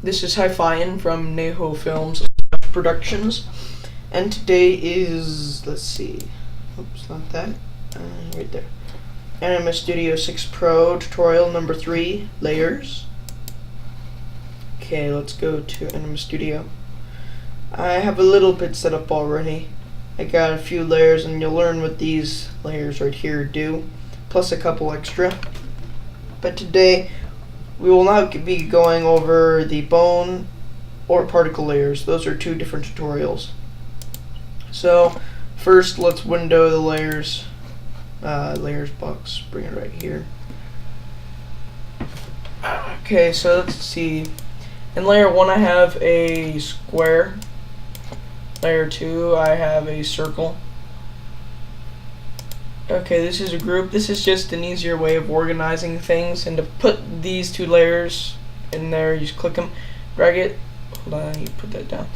This is Hi-Fi from Neho Films Productions, and today is, let's see, oops, not that, right there, Anima Studio 6 Pro tutorial number 3, layers. Okay, let's go to Anima Studio. I have a little bit set up already. I got a few layers, and you'll learn what these layers right here do, plus a couple extra. But today, we will not be going over the bone or particle layers. Those are two different tutorials. So, first let's window the layers. Layers box, bring it right here. Okay, so let's see. In layer 1 I have a square. Layer 2 I have a circle. Okay, this is a group. This is just an easier way of organizing things, and to put these two layers in there, you just click them, drag it, hold on, you put that down,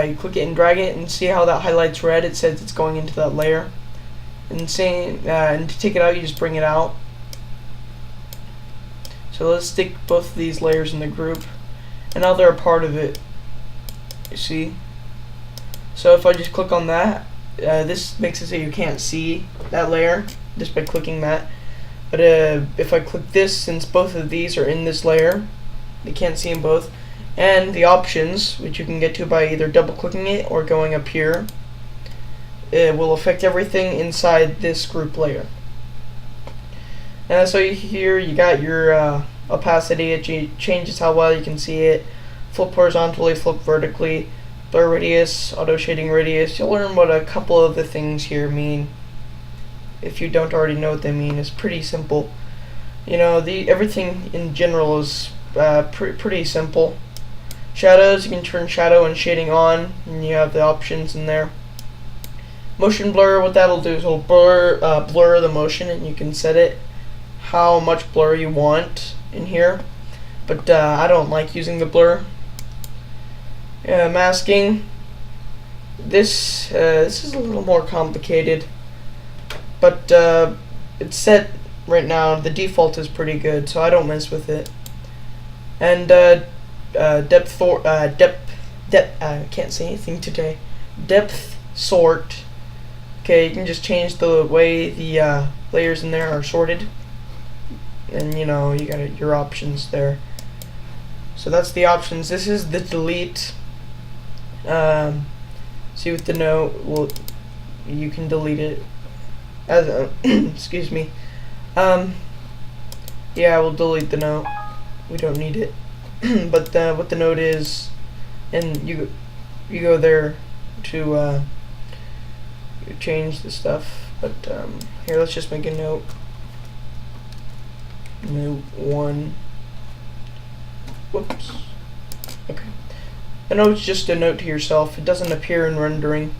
you click it and drag it, and see how that highlights red? It says it's going into that layer. And and to take it out, you just bring it out. So let's stick both of these layers in the group, and now they're a part of it, you see? So if I just click on that, this makes it so you can't see that layer just by clicking that. But if I click this, since both of these are in this layer, you can't see them both. And the options, which you can get to by either double clicking it or going up here, it will affect everything inside this group layer. And so here you got your opacity. It changes how well you can see it. Flip horizontally, flip vertically. Blur radius, auto shading radius. You'll learn what a couple of the things here mean. If you don't already know what they mean, it's pretty simple. You know, everything in general is pretty simple. Shadows, you can turn shadow and shading on, and you have the options in there. Motion blur, what that'll do is it'll blur the motion, and you can set it how much blur you want in here. But I don't like using the blur. Masking. This is a little more complicated, but it's set right now. The default is pretty good, so I don't mess with it. And depth. I can't say anything today. Depth sort. Okay, you can just change the way the layers in there are sorted, and you know you got your options there. So that's the options. This is the delete. See with the note, well, you can delete it as a excuse me. Yeah, we'll delete the note. We don't need it. But what the note is, and you go there to change the stuff. But here, let's just make a note. Note 1. Whoops. Okay. A note's just a note to yourself. It doesn't appear in rendering.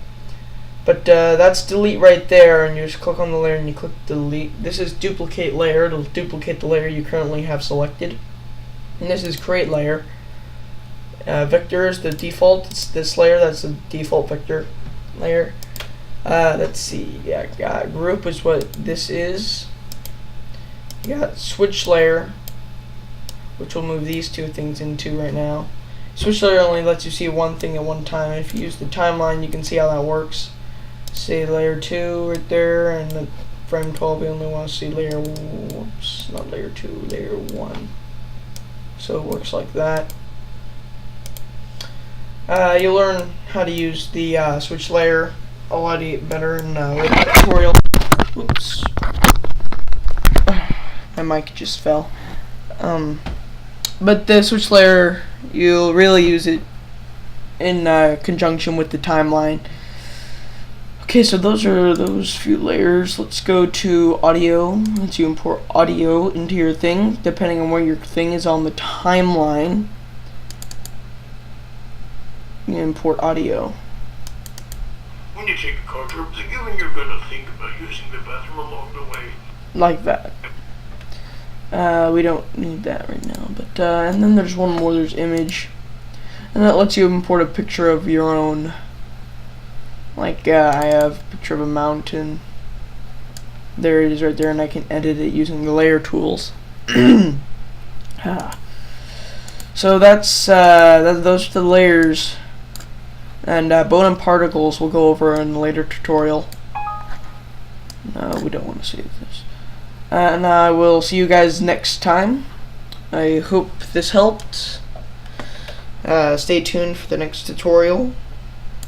But that's delete right there, and you just click on the layer and you click delete. This is duplicate layer. It'll duplicate the layer you currently have selected. And this is create layer. Vector is the default. It's this layer. That's the default vector layer. Let's see. Yeah, group is what this is. You got switch layer, which will move these two things into right now. Switch layer only lets you see one thing at one time. If you use the timeline, you can see how that works. Say layer 2 right there, and the frame 12, you only want to see layer, whoops, not layer 2, layer 1. So it works like that. You'll learn how to use the switch layer a lot better in later tutorial. Whoops. My mic just fell. But the switch layer, you'll really use it in conjunction with the timeline. Okay, so those are those few layers. Let's go to audio. Once you import audio into your thing, depending on where your thing is on the timeline, you import audio. When you take a car trip, again, you're going to think about using the bathroom along the way. Like that. We don't need that right now, but and then there's one more. There's image, and that lets you import a picture of your own. Like I have a picture of a mountain. There it is right there, and I can edit it using the layer tools. So So that's those are the layers, and bone and particles we'll go over in a later tutorial. No, we don't want to save this. And I will see you guys next time. I hope this helped. Stay tuned for the next tutorial.